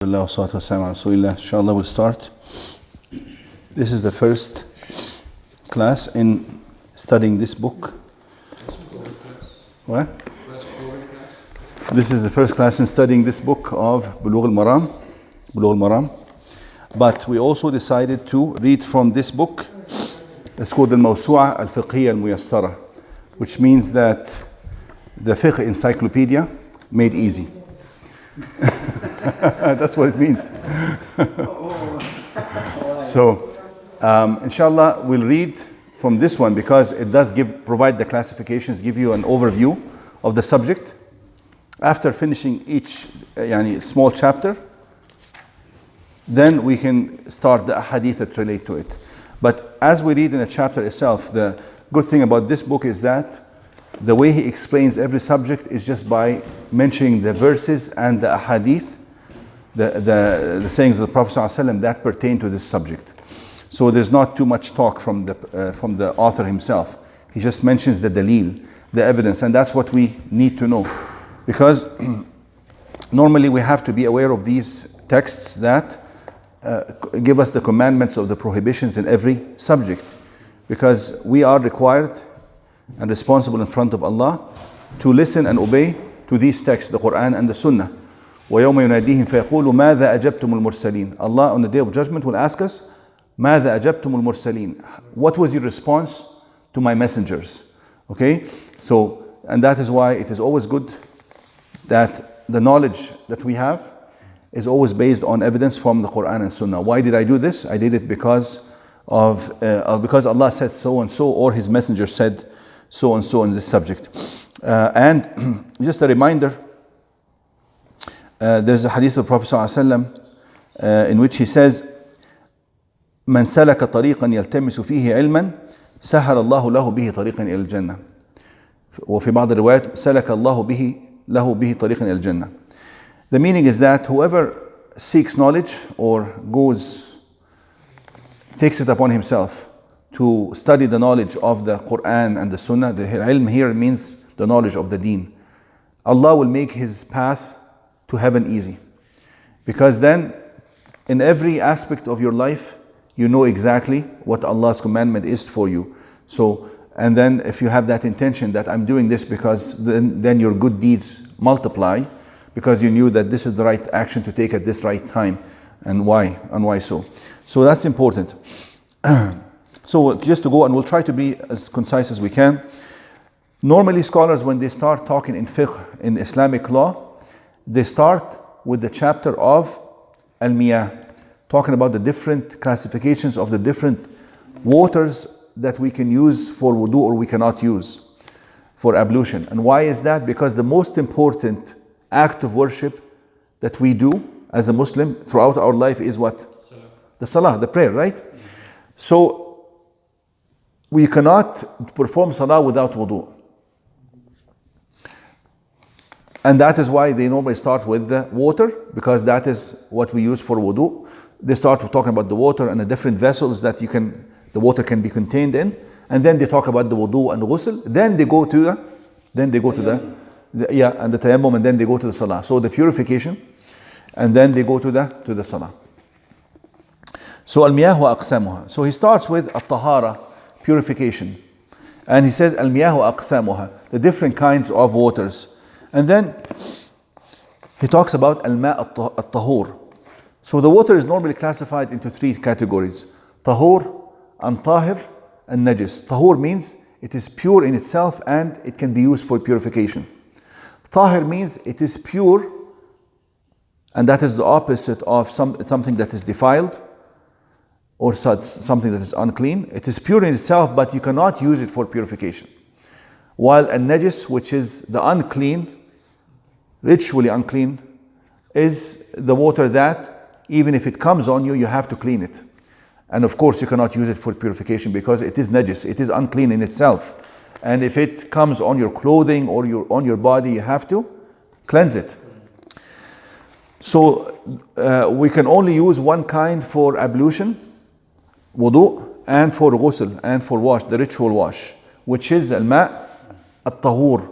Inshallah, we'll start. This is the first class in studying this book. What? This is the first class in studying this book of Bulugh al-Maram. But we also decided to read from this book. It's called Al-Mawsu'a Al-Fiqhiyya Al-Muyassara, which means that the fiqh encyclopedia made easy. That's what it means. So, inshallah, we'll read from this one because it does provide the classifications, give you an overview of the subject. After finishing each small chapter, then we can start the hadith that relate to it. But as we read in the chapter itself, the good thing about this book is that the way he explains every subject is just by mentioning the verses and the hadith, the sayings of the Prophet ﷺ that pertain to this subject. So there's not too much talk from the author himself. He just mentions the dalil, the evidence, and that's what we need to know. Because normally we have to be aware of these texts that give us the commandments of the prohibitions in every subject. Because we are required and responsible in front of Allah to listen and obey to these texts, the Quran and the Sunnah. وَيَوْمَ يُنَادِيهِمْ فَيَقُولُ مَاذَا أَجَبْتُمُ الْمُرْسَلِينَ. Allah on the Day of Judgment will ask us, مَاذَا أَجَبْتُمُ الْمُرْسَلِينَ. What was your response to my messengers? Okay, so, and that is why it is always good that the knowledge that we have is always based on evidence from the Quran and Sunnah. Why did I do this? I did it because Allah said so and so, or His Messenger said so and so in this subject. And just a reminder, there's a hadith of the Prophet ﷺ in which he says, من سلك طريقا يلتمس فيه علما سهل الله له به طريقا إلى الجنة. وفي بعض الروايات سلك الله له به طريقا إلى الجنة. The meaning is that whoever seeks knowledge or takes it upon himself to study the knowledge of the Quran and the Sunnah, the ilm here means the knowledge of the deen, Allah will make his path to heaven easy. Because then in every aspect of your life, you know exactly what Allah's commandment is for you. So, and then if you have that intention that I'm doing this because then your good deeds multiply, because you knew that this is the right action to take at this right time, and why so. So that's important. So just to go, and we'll try to be as concise as we can. Normally scholars, when they start talking in fiqh, in Islamic law, they start with the chapter of Al-Miyah, talking about the different classifications of the different waters that we can use for wudu or we cannot use for ablution. And why is that? Because the most important act of worship that we do as a Muslim throughout our life is what? The salah, the prayer, right? So we cannot perform salah without wudu. And that is why they normally start with the water, because that is what we use for wudu. They start talking about the water and the different vessels that the water can be contained in, and then they talk about the wudu and ghusl. Then they go to the tayammum, and then they go to the salah. So the purification, and then they go to the salah. So al-miyah wa aqsamuha. So he starts with at-tahara, purification, and he says al-miyah wa aqsamuha, the different kinds of waters. And then he talks about al-ma' at-tahur. So the water is normally classified into three categories: tahur, an-tahir, and najis. Tahur means it is pure in itself and it can be used for purification. Tahir means it is pure, and that is the opposite of something that is defiled or something that is unclean. It is pure in itself, but you cannot use it for purification. While an-najis, which is the unclean, ritually unclean, is the water that even if it comes on you, you have to clean it. And of course you cannot use it for purification because it is najis, it is unclean in itself. And if it comes on your clothing or on your body, you have to cleanse it. So we can only use one kind for ablution, wudu, and for ghusl, and for wash, the ritual wash, which is al-ma' at-tahur.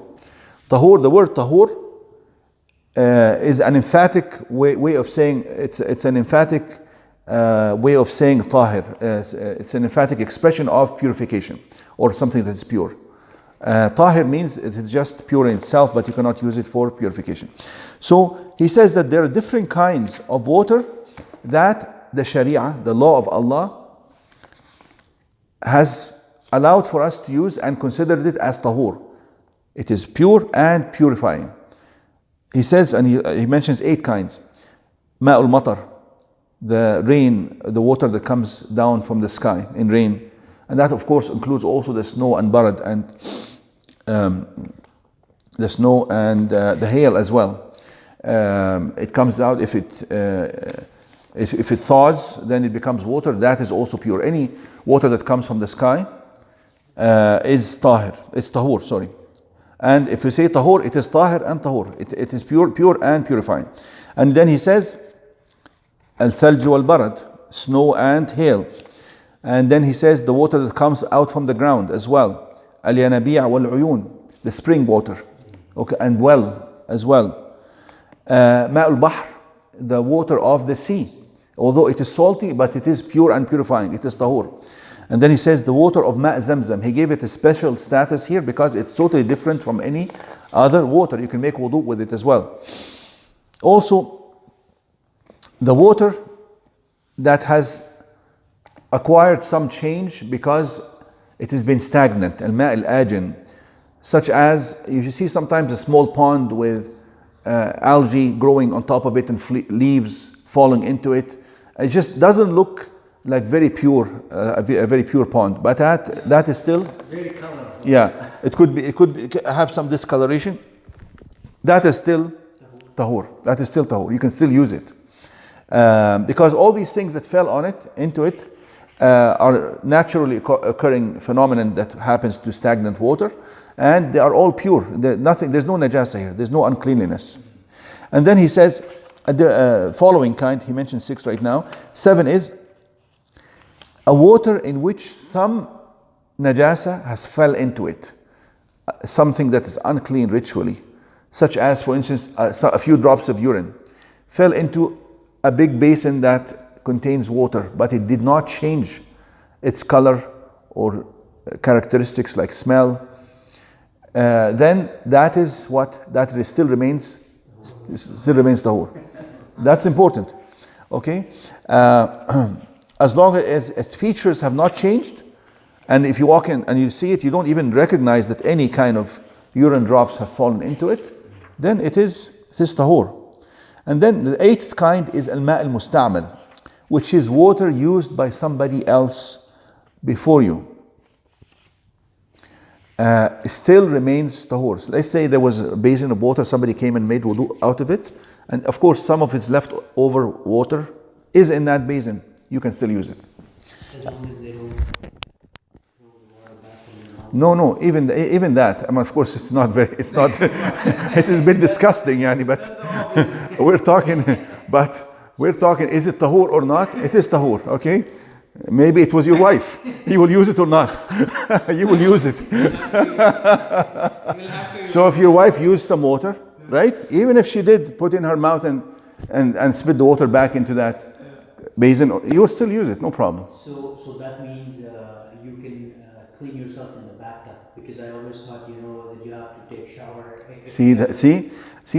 Tahur, the word tahur is an emphatic way of saying, it's an emphatic way of saying tahir. It's an emphatic expression of purification or something that is pure. Tahir means it is just pure in itself, but you cannot use it for purification. So he says that there are different kinds of water that the Sharia, the law of Allah, has allowed for us to use and considered it as tahur. It is pure and purifying. He says, and he mentions 8 kinds. Ma'ul matar, the rain, the water that comes down from the sky in rain. And that of course includes also the snow and barad and the snow and the hail as well. It comes out if it thaws, then it becomes water. That is also pure. Any water that comes from the sky is tahir. It's tahur, sorry. And if we say tahur, it is tahir and tahur. It is pure and purifying. And then he says, al-thalj wal-barad, snow and hail. And then he says the water that comes out from the ground as well. Al-yanabi' wal-uyun, the spring water. Okay, and well as well. Ma'ul bahr, the water of the sea. Although it is salty, but it is pure and purifying. It is tahur. And then he says the water of Ma' Zamzam. He gave it a special status here because it's totally different from any other water. You can make wudu with it as well. Also, the water that has acquired some change because it has been stagnant, al-ma' al-ajin, such as you see sometimes a small pond with algae growing on top of it and leaves falling into it. It just doesn't look like very pure, a very pure pond, but that is still very colorful. Yeah, it could have some discoloration. That is still tahur. That is still tahur. You can still use it because all these things that fell into it are naturally occurring phenomenon that happens to stagnant water, and they are all pure. There's no najasa here. There's no uncleanliness. And then he says the following kind. He mentioned 6 right now. 7 is a water in which some najasa has fell into it, something that is unclean ritually, such as, for instance, a few drops of urine fell into a big basin that contains water, but it did not change its color or characteristics like smell. Then that is what that still remains tahur. That's important. Okay. As long as features have not changed, and if you walk in and you see it, you don't even recognize that any kind of urine drops have fallen into it, then it is tahur. And then the 8th kind is al-ma' al-musta'mal, which is water used by somebody else before you. Still remains tahur. So let's say there was a basin of water, somebody came and made wudu out of it, and of course some of its leftover water is in that basin. You can still use it. As long as they don't throw the water back in the mouth. No, even that. I mean, of course, it's not. It has been disgusting, yani. But we're talking. Is it tahur or not? It is tahur. Okay. Maybe it was your wife. You will use it or not. You will use it. So if your wife used some water, right? Even if she did put in her mouth and spit the water back into that basin, you will still use it, no problem. So that means you can clean yourself in the bathtub, because I always thought that you have to take shower. See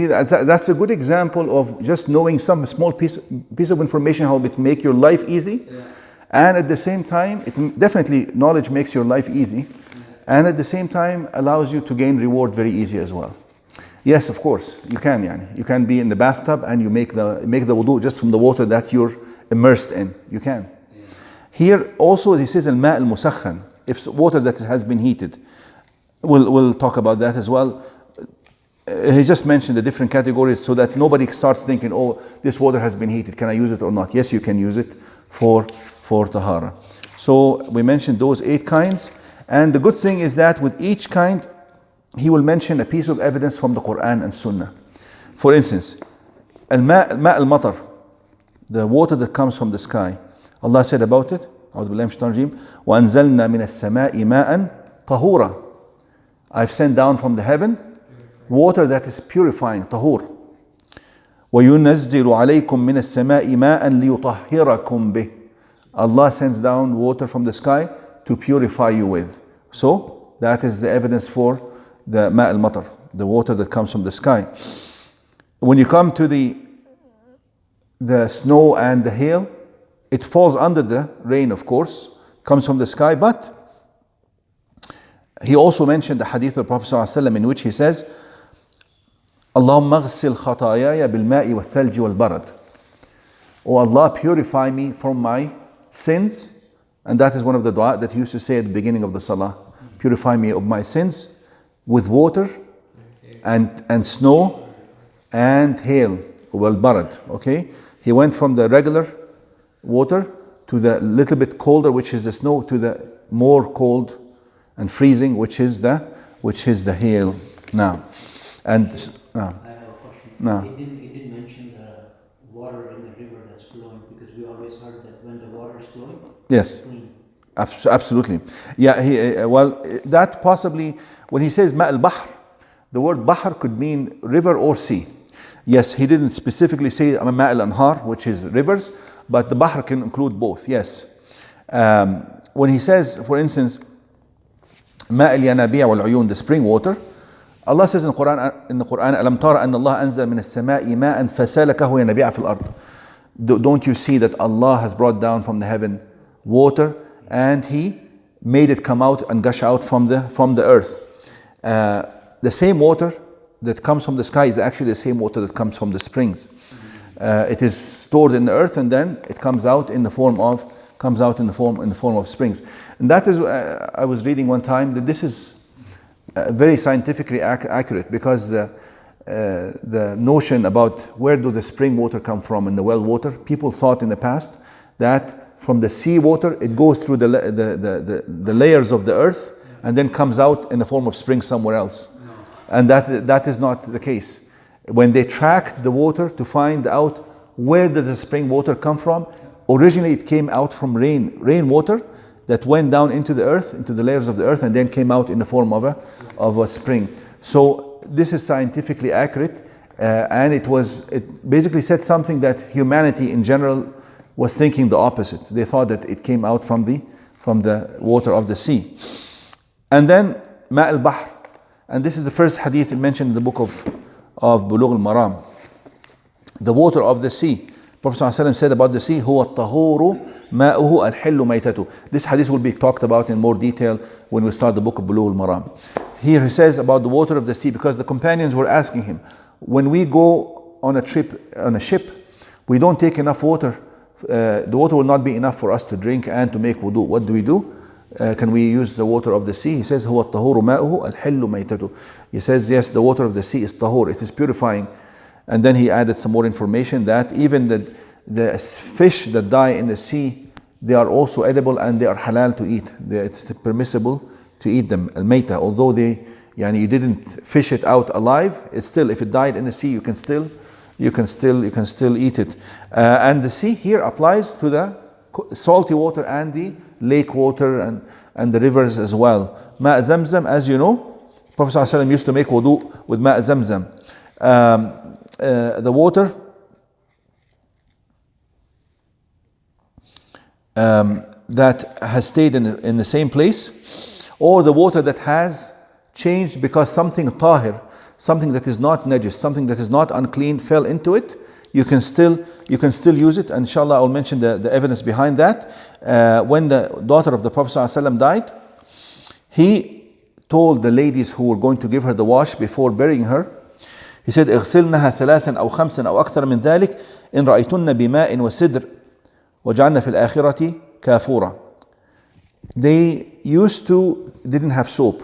that's a good example of just knowing some small piece of information how it make your life easy, and at the same time, knowledge makes your life easy, and at the same time allows you to gain reward very easy as well. Yes, of course, you can. You can be in the bathtub and you make the wudu just from the water that you're immersed in. You can. Yeah. Here also this is al-ma' al-musakhan. If water that has been heated, we'll talk about that as well. He just mentioned the different categories so that nobody starts thinking, oh, this water has been heated, can I use it or not? Yes, you can use it for tahara. So we mentioned those 8 kinds, and the good thing is that with each kind he will mention a piece of evidence from the Quran and Sunnah. For instance, al-ma' al-matar, the water that comes from the sky. Allah said about it, أعوذ بالله من الشيطان الرجيم, وأنزلنا من السماء ماء طهورا. I've sent down from the heaven water that is purifying, tahur. وَيُنَزِّلُ عَلَيْكُم مِّنَ السَّمَاءِ مَاءً لِيُطَهِّرَكُم بِهِ. Allah sends down water from the sky to purify you with. So that is the evidence for the ma' al-matar, the water that comes from the sky. When you come to the snow and the hail, it falls under the rain, of course, comes from the sky, but he also mentioned the hadith of the Prophet ﷺ in which he says, اللهم اغسل خطاياي بالماء والثلج والبرد. Oh Allah, purify me from my sins. And that is one of the dua that he used to say at the beginning of the salah. Purify me of my sins with water and snow and hail. والبرد. Okay? He went from the regular water to the little bit colder, which is the snow, to the more cold and freezing, which is the hail. Now, and I have a question. No. It didn't mention the water in the river that's flowing, because we always heard that when the water is flowing, yes, it's clean. absolutely. Yeah, well, that possibly, when he says ma' al-bahr, the word bahr could mean river or sea. Yes, he didn't specifically say ma' al-anhar, which is rivers, but the bahr can include both, yes. When he says, for instance, ma' al-yanabi' wal-uyun, the spring water, Allah says in the Quran, أَلَمْ تَرَ أَنَّ اللَّهَ أَنزَلَ مِنَ السَّمَاءِ مَاءً فَسَلَكَهُ يَنَابِيعَ فِي الْأَرْضِ. Don't you see that Allah has brought down from the heaven water and He made it come out and gush out from the earth. The same water that comes from the sky is actually the same water that comes from the springs. It is stored in the earth and then it comes out in the form of springs. And that is, I was reading one time that this is very scientifically accurate, because the notion about where do the spring water come from and the well water, people thought in the past that from the sea water it goes through the layers of the earth and then comes out in the form of spring somewhere else. And that is not the case. When they tracked the water to find out where did the spring water come from, originally it came out from rainwater that went down into the earth, into the layers of the earth, and then came out in the form of a spring. So this is scientifically accurate, and it basically said something that humanity in general was thinking the opposite. They thought that it came out from the water of the sea. And then ma' al-bahr, and this is the first hadith mentioned in the book of Bulugh al-Maram. The water of the sea. Prophet ﷺ said about the sea, هو الطهور ماؤه الحل ميتته. This hadith will be talked about in more detail when we start the book of Bulugh al-Maram. Here he says about the water of the sea, because the companions were asking him, when we go on a ship, we don't take enough water. The water will not be enough for us to drink and to make wudu. What do we do? Can we use the water of the sea? He says, هو الطهور ماؤه الحل ميتته. He says, yes, the water of the sea is tahur, it is purifying. And then he added some more information that even the fish that die in the sea, they are also edible and they are halal to eat. It's permissible to eat them, al-mayta. Although you didn't fish it out alive, it's still, if it died in the sea, you can still eat it. And the sea here applies to the salty water and the lake water and the rivers as well. Ma' zamzam, as you know, Prophet ﷺ used to make wudu with ma' zamzam. The water that has stayed in the same place, or the water that has changed because something tahir, something that is not najis, something that is not unclean fell into it, you can still use it. And inshallah I'll mention the evidence behind that. When the daughter of the Prophet ﷺ died, he told the ladies who were going to give her the wash before burying her, he said, اغسلنها ثلاثا أو خمسا أو أكثر من ذلك إن رأيتن بماء وسدر وجعلنا في الآخرة كافورا. They didn't have soap.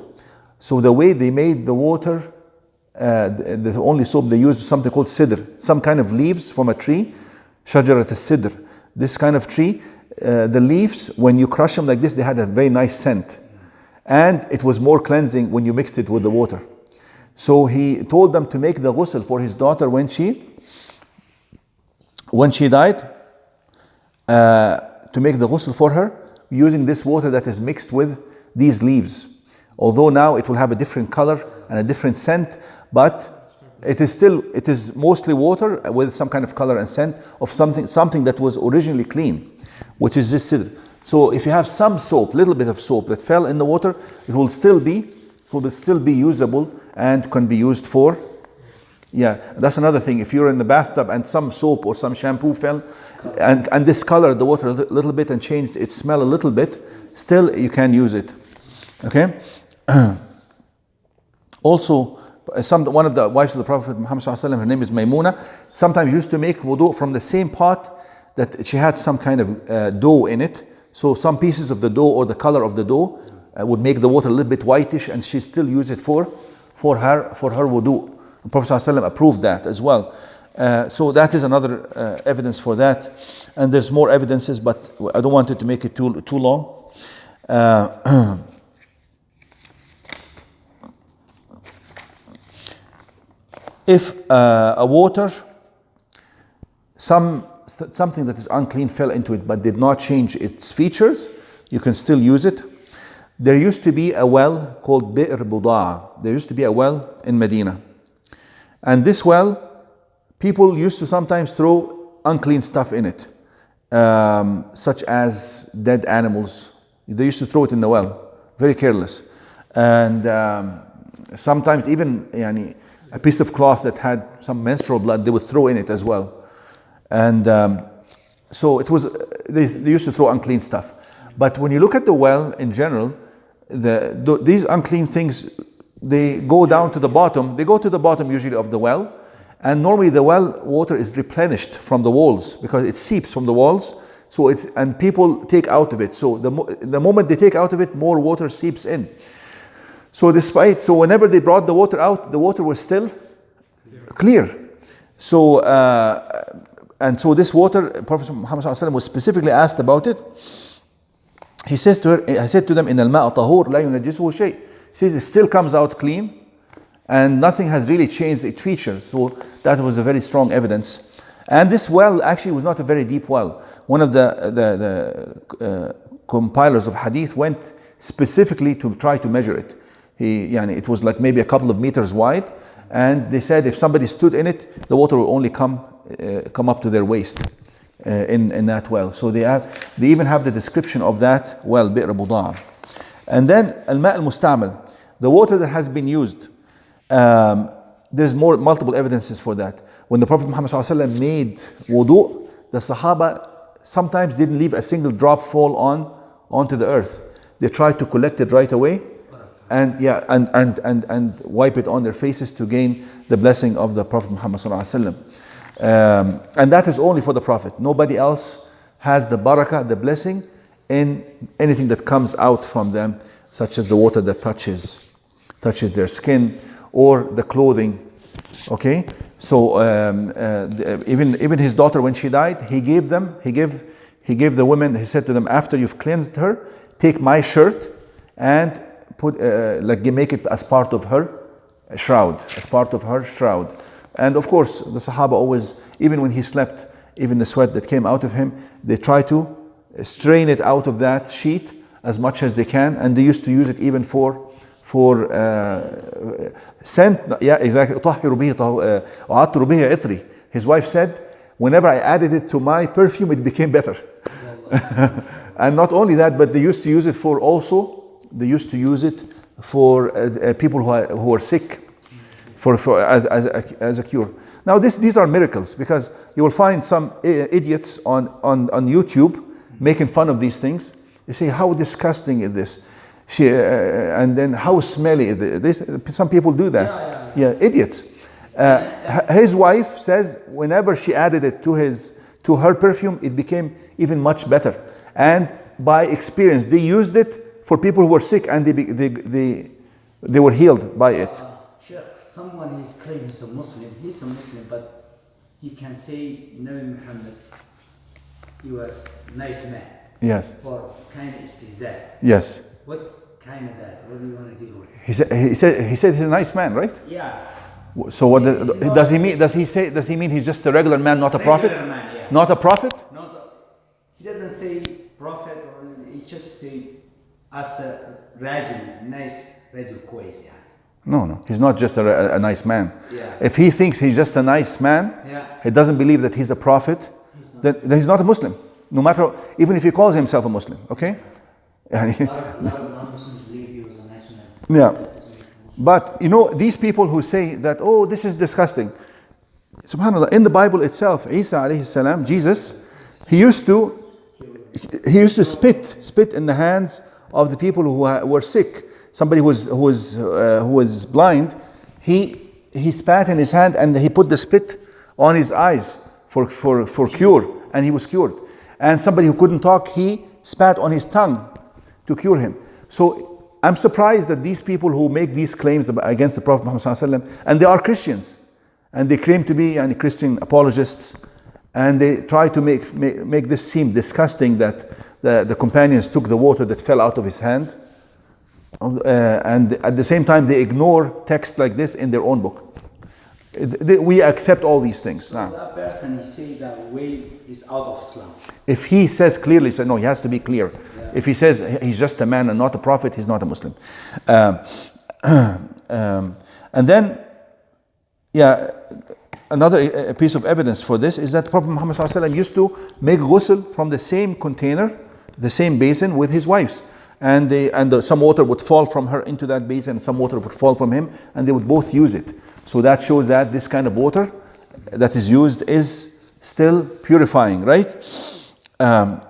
So the way they made the water, the only soap they used is something called sidr, some kind of leaves from a tree, shajarat al-sidr. This kind of tree, the leaves, when you crush them like this, they had a very nice scent. And it was more cleansing when you mixed it with the water. So he told them to make the ghusl for his daughter when she died, to make the ghusl for her using this water that is mixed with these leaves. Although now it will have a different color and a different scent, but it is mostly water with some kind of color and scent of something that was originally clean, which is this sidr. So if you have some soap, little bit of soap that fell in the water, it will still be usable and can be used for. Yeah, that's another thing. If you're in the bathtub and some soap or some shampoo fell and discolored the water a little bit and changed its smell a little bit, still you can use it. Okay. Also, one of the wives of the Prophet Muhammad sallallahu alaihi wasallam, her name is Maymuna, sometimes used to make wudu from the same pot that she had some kind of dough in it. So some pieces of the dough or the color of the dough would make the water a little bit whitish, and she still use it for her wudu. The Prophet sallallahu alaihi wasallam approved that as well. So that is another evidence for that, and there's more evidences, but I don't want it to make it too long. If a water, something that is unclean fell into it but did not change its features, you can still use it. There used to be a well called Bi'r Budaa. There used to be a well in Medina. And this well, people used to sometimes throw unclean stuff in it, such as dead animals. They used to throw it in the well, very careless. And sometimes even a piece of cloth that had some menstrual blood, they would throw in it as well. And so it was, they used to throw unclean stuff. But when you look at the well in general, these unclean things, they go down to the bottom. They go to the bottom usually of the well. And normally the well water is replenished from the walls because it seeps from the walls. And people take out of it. So the moment they take out of it, more water seeps in. So whenever they brought the water out, the water was still clear. So this water, Prophet Muhammad ﷺ was specifically asked about it. He says to her, I said to them, "In al-ma'a tahur la yunajjisuhu shay." He says it still comes out clean, and nothing has really changed its features. So that was a very strong evidence. And this well actually was not a very deep well. One of the compilers of hadith went specifically to try to measure it. It was like maybe a couple of meters wide, and they said if somebody stood in it, the water will only come up to their waist in that well. So they even have the description of that well, Bi'r Budaa. And then al-ma' al-mustamal, the water that has been used. There's multiple evidences for that. When the Prophet Muhammad ﷺ made wudu, the Sahaba sometimes didn't leave a single drop fall onto the earth. They tried to collect it right away and wipe it on their faces to gain the blessing of the Prophet Muhammad ﷺ. And that is only for the Prophet. Nobody else has the barakah, the blessing in anything that comes out from them, such as the water that touches their skin or the clothing. Okay, so even his daughter, when she died, he gave the women. He said to them, after you've cleansed her, take my shirt and make it as part of her shroud, And of course, the Sahaba always, even when he slept, even the sweat that came out of him, they try to strain it out of that sheet as much as they can, and they used to use it even for scent. Yeah, exactly. His wife said, whenever I added it to my perfume, it became better. And not only that, but they used to use it for people who are sick, as a cure. Now these are miracles, because you will find some idiots on YouTube making fun of these things. You say, how disgusting is this? And then how smelly is this? Some people do that. Yeah, idiots. His wife says whenever she added it to her perfume, it became even much better. And by experience, they used it for people who were sick, and they were healed by it. Sure, someone is claiming he's a Muslim, but he can say, Nabi Muhammad, he was a nice man. Yes. For kind of istihza. Yes. What kind of that? What do you want to deal with? He said he's a nice man, right? Yeah. So what does he mean? Does he mean he's just a regular man, not a prophet? Man, yeah. Not a prophet? He doesn't say prophet, or he just say as a rajul, nice rajul kois. No. He's not just a nice man. Yeah. If he thinks he's just a nice man, he doesn't believe that he's a prophet, then he's not a Muslim. No matter, even if he calls himself a Muslim, okay? A lot of non-Muslims believe he was a nice man. Yeah. But, you know, these people who say that, oh, this is disgusting. SubhanAllah, in the Bible itself, Isa alayhi salam, Jesus, he used to spit in the hands of the people who were sick. Somebody who was blind, he spat in his hand and he put the spit on his eyes for cure, and he was cured. And somebody who couldn't talk, he spat on his tongue to cure him. So I'm surprised that these people who make these claims against the Prophet Muhammad ﷺ, and they are Christians, and they claim to be Christian apologists, and they try to make this seem disgusting that the companions took the water that fell out of his hand, and at the same time they ignore texts like this in their own book. We accept all these things. So that person, he say that way is out of Islam. If he says clearly, no, he has to be clear. Yeah. If he says he's just a man and not a prophet, he's not a Muslim. And then, another piece of evidence for this is that Prophet Muhammad ﷺ used to make ghusl from the same container, the same basin with his wives. And some water would fall from her into that basin, and some water would fall from him, and they would both use it. So that shows that this kind of water that is used is still purifying, right? And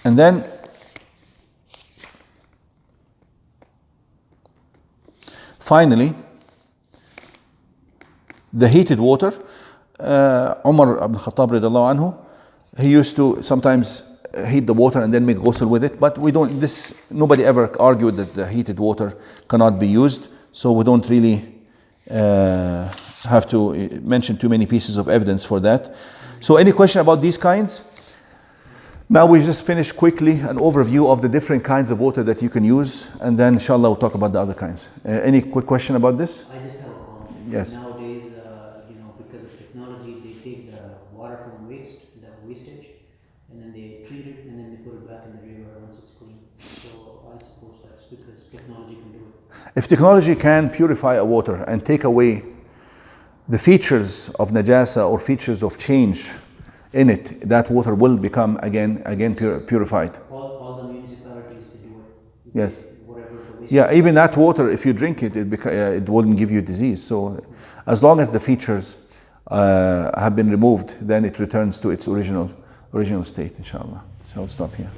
then finally, the heated water. Umar ibn Khattab radiallahu anhu, he used to sometimes heat the water and then make ghusl with it, but nobody ever argued that the heated water cannot be used, so we don't really have to mention too many pieces of evidence for that. So any question about these kinds? Now we just finished quickly an overview of the different kinds of water that you can use, and then inshallah we'll talk about the other kinds. Any quick question about this? I just have a comment. Yes. Nowadays, because of technology, they take the water from wastage, and then they treat it, and then they put it back in the river once it's clean. So I suppose that's because technology can do it. If technology can purify a water and take away the features of najasa or features of change in it, that water will become again purified. All the municipalities, they do it. Yes. Whatever the waste. Yeah, even that water, if you drink it, it wouldn't give you disease. So as long as the features have been removed, then it returns to its original state, inshallah. So I'll stop here.